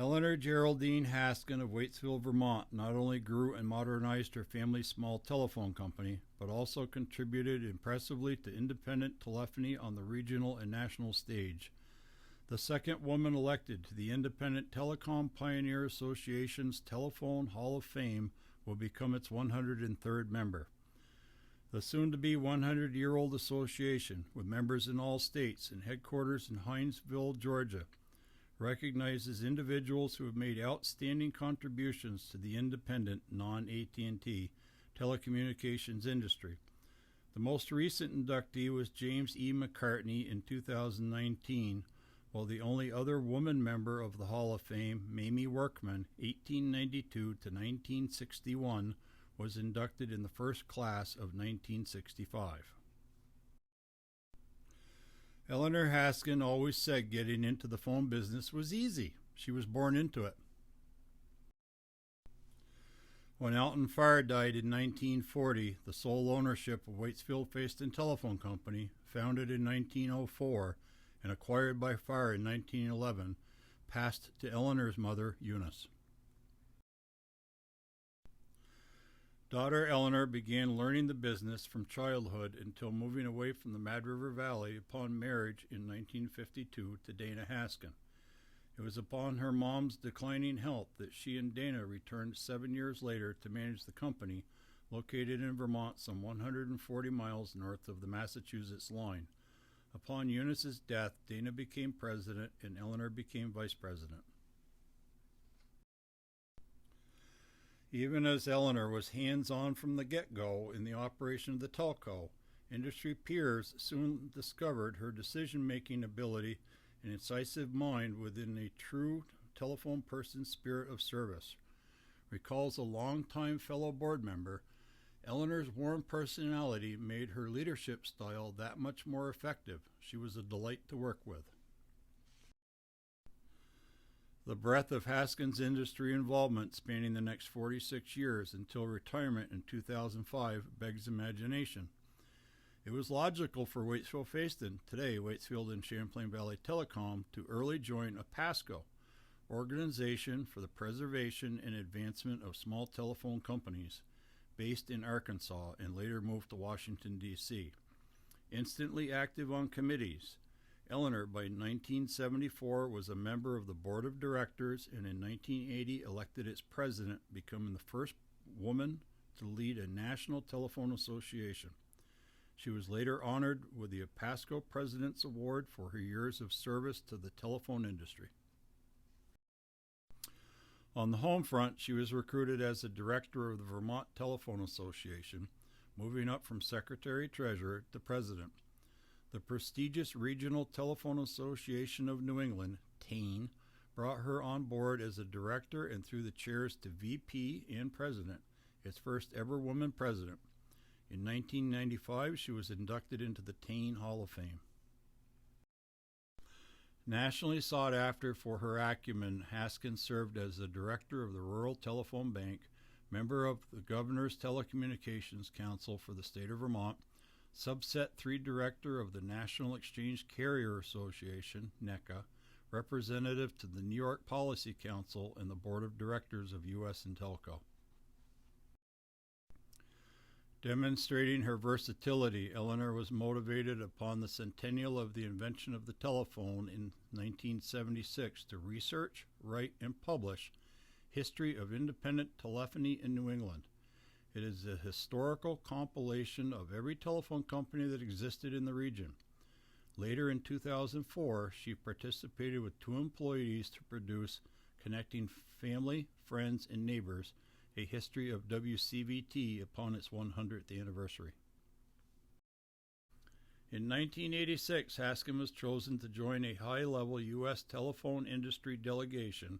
Eleanor Geraldine Haskin of Waitsville, Vermont, not only grew and modernized her family's small telephone company, but also contributed impressively to independent telephony on the regional and national stage. The second woman elected to the Independent Telecom Pioneer Association's Telephone Hall of Fame will become its 103rd member. The soon-to-be 100-year-old association, with members in all states and headquarters in Hinesville, Georgia, recognizes individuals who have made outstanding contributions to the independent, non-AT&T telecommunications industry. The most recent inductee was James E. McCartney in 2019, while the only other woman member of the Hall of Fame, Mamie Workman, 1892 to 1961, was inducted in the first class of 1965. Eleanor Haskin always said getting into the phone business was easy. She was born into it. When Alton Farr died in 1940, the sole ownership of Waitsfield-Fayston Telephone Company, founded in 1904 and acquired by Farr in 1911, passed to Eleanor's mother, Eunice. Daughter Eleanor began learning the business from childhood until moving away from the Mad River Valley upon marriage in 1952 to Dana Haskin. It was upon her mom's declining health that she and Dana returned 7 years later to manage the company, located in Vermont some 140 miles north of the Massachusetts line. Upon Eunice's death, Dana became president and Eleanor became vice president. Even as Eleanor was hands-on from the get-go in the operation of the telco, industry peers soon discovered her decision-making ability and incisive mind within a true telephone person's spirit of service. Recalls a longtime fellow board member, Eleanor's warm personality made her leadership style that much more effective. She was a delight to work with. The breadth of Haskin's industry involvement spanning the next 46 years until retirement in 2005 begs imagination. It was logical for Waitsfield-Fayston, today Waitsfield and Champlain Valley Telecom, to early join APASCO, Organization for the Preservation and Advancement of Small Telephone Companies, based in Arkansas and later moved to Washington, D.C. Instantly active on committees, Eleanor, by 1974, was a member of the board of directors and in 1980 elected its president, becoming the first woman to lead a national telephone association. She was later honored with the APASCO President's Award for her years of service to the telephone industry. On the home front, she was recruited as the director of the Vermont Telephone Association, moving up from secretary-treasurer to president. The prestigious Regional Telephone Association of New England, TANE, brought her on board as a director and through the chairs to VP and president, its first ever woman president. In 1995, she was inducted into the TANE Hall of Fame. Nationally sought after for her acumen, Haskin served as the director of the Rural Telephone Bank, member of the Governor's Telecommunications Council for the state of Vermont, Subset 3 Director of the National Exchange Carrier Association, NECA, representative to the New York Policy Council and the Board of Directors of U.S. Intelco. Demonstrating her versatility, Eleanor was motivated upon the centennial of the invention of the telephone in 1976 to research, write, and publish History of Independent Telephony in New England. It is a historical compilation of every telephone company that existed in the region. Later in 2004, she participated with 2 employees to produce Connecting Family, Friends, and Neighbors, a history of WCVT upon its 100th anniversary. In 1986, Haskin was chosen to join a high-level U.S. telephone industry delegation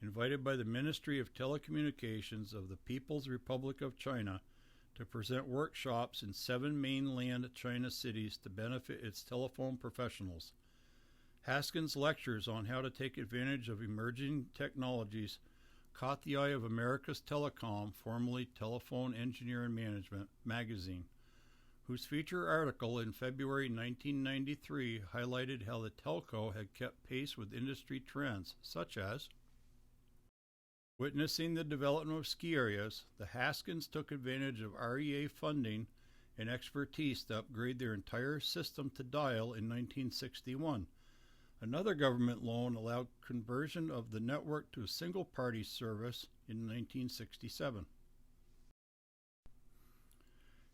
invited by the Ministry of Telecommunications of the People's Republic of China to present workshops in 7 mainland China cities to benefit its telephone professionals. Haskin's lectures on how to take advantage of emerging technologies caught the eye of America's Telecom, formerly Telephone Engineer and Management, magazine, whose feature article in February 1993 highlighted how the telco had kept pace with industry trends, such as Witnessing the development of ski areas, the Haskins took advantage of REA funding and expertise to upgrade their entire system to dial in 1961. Another government loan allowed conversion of the network to a single-party service in 1967.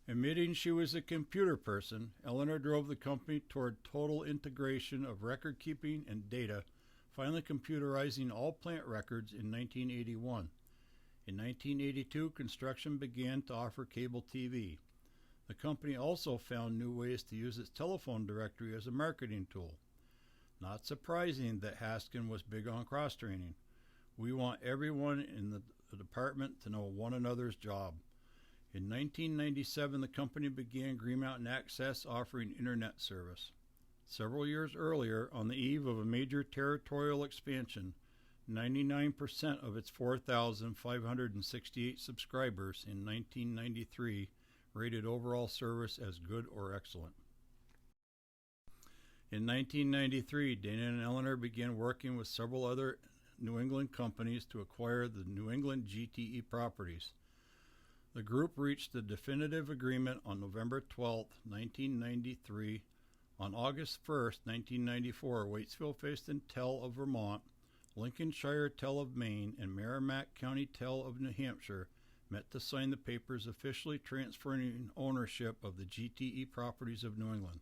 Admitting she was a computer person, Eleanor drove the company toward total integration of record keeping and data, finally computerizing all plant records in 1981. In 1982, construction began to offer cable TV. The company also found new ways to use its telephone directory as a marketing tool. Not surprising that Haskin was big on cross-training. We want everyone in the department to know one another's job. In 1997, the company began Green Mountain Access offering internet service. Several years earlier, on the eve of a major territorial expansion, 99% of its 4,568 subscribers in 1993 rated overall service as good or excellent. In 1993, Dana and Eleanor began working with several other New England companies to acquire the New England GTE properties. The group reached a definitive agreement on November 12, 1993. On August 1, 1994, Waitsfield Faiston Tell of Vermont, Lincolnshire Tell of Maine, and Merrimack County Tell of New Hampshire met to sign the papers officially transferring ownership of the GTE properties of New England.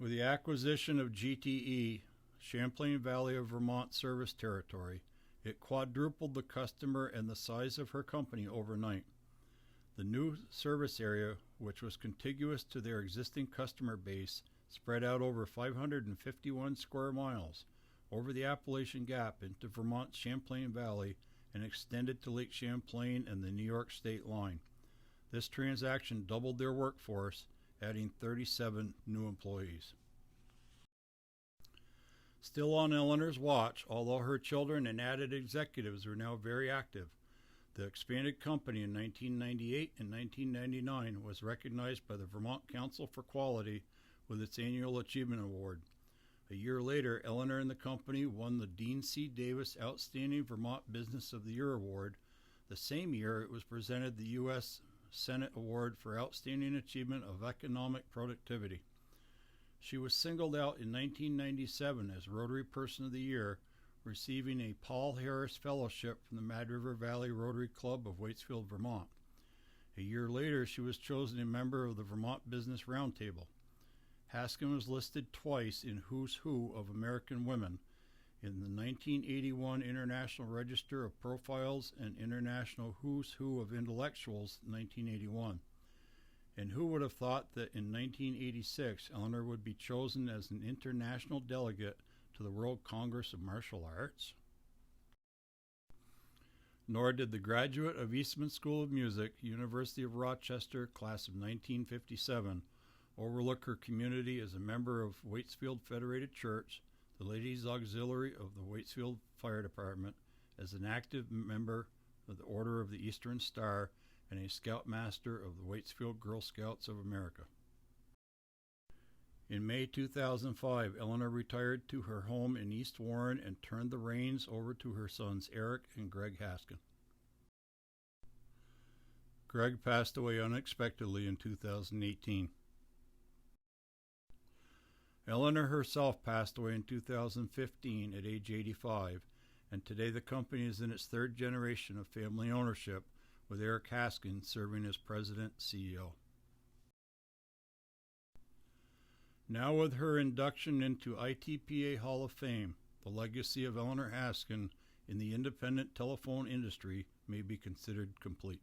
With the acquisition of GTE, Champlain Valley of Vermont service territory, it quadrupled the customer and the size of her company overnight. The new service area, which was contiguous to their existing customer base, spread out over 551 square miles over the Appalachian Gap into Vermont's Champlain Valley and extended to Lake Champlain and the New York state line. This transaction doubled their workforce, adding 37 new employees. Still on Eleanor's watch, although her children and added executives were now very active, the expanded company in 1998 and 1999 was recognized by the Vermont Council for Quality with its annual Achievement Award. A year later, Eleanor and the company won the Dean C. Davis Outstanding Vermont Business of the Year Award. The same year, it was presented the U.S. Senate Award for Outstanding Achievement of Economic Productivity. She was singled out in 1997 as Rotary Person of the Year, receiving a Paul Harris Fellowship from the Mad River Valley Rotary Club of Waitsfield, Vermont. A year later, she was chosen a member of the Vermont Business Roundtable. Haskin was listed twice in Who's Who of American Women, in the 1981 International Register of Profiles and International Who's Who of Intellectuals, 1981. And who would have thought that in 1986, Eleanor would be chosen as an international delegate to the World Congress of Martial Arts? Nor did the graduate of Eastman School of Music, University of Rochester, class of 1957, overlook her community as a member of Waitsfield Federated Church, the Ladies Auxiliary of the Waitsfield Fire Department, as an active member of the Order of the Eastern Star, and a Scoutmaster of the Waitsfield Girl Scouts of America. In May 2005, Eleanor retired to her home in East Warren and turned the reins over to her sons Eric and Greg Haskin. Greg passed away unexpectedly in 2018. Eleanor herself passed away in 2015 at age 85, and today the company is in its third generation of family ownership, with Eric Haskin serving as President CEO. Now with her induction into ITPA Hall of Fame, the legacy of Eleanor Haskin in the independent telephone industry may be considered complete.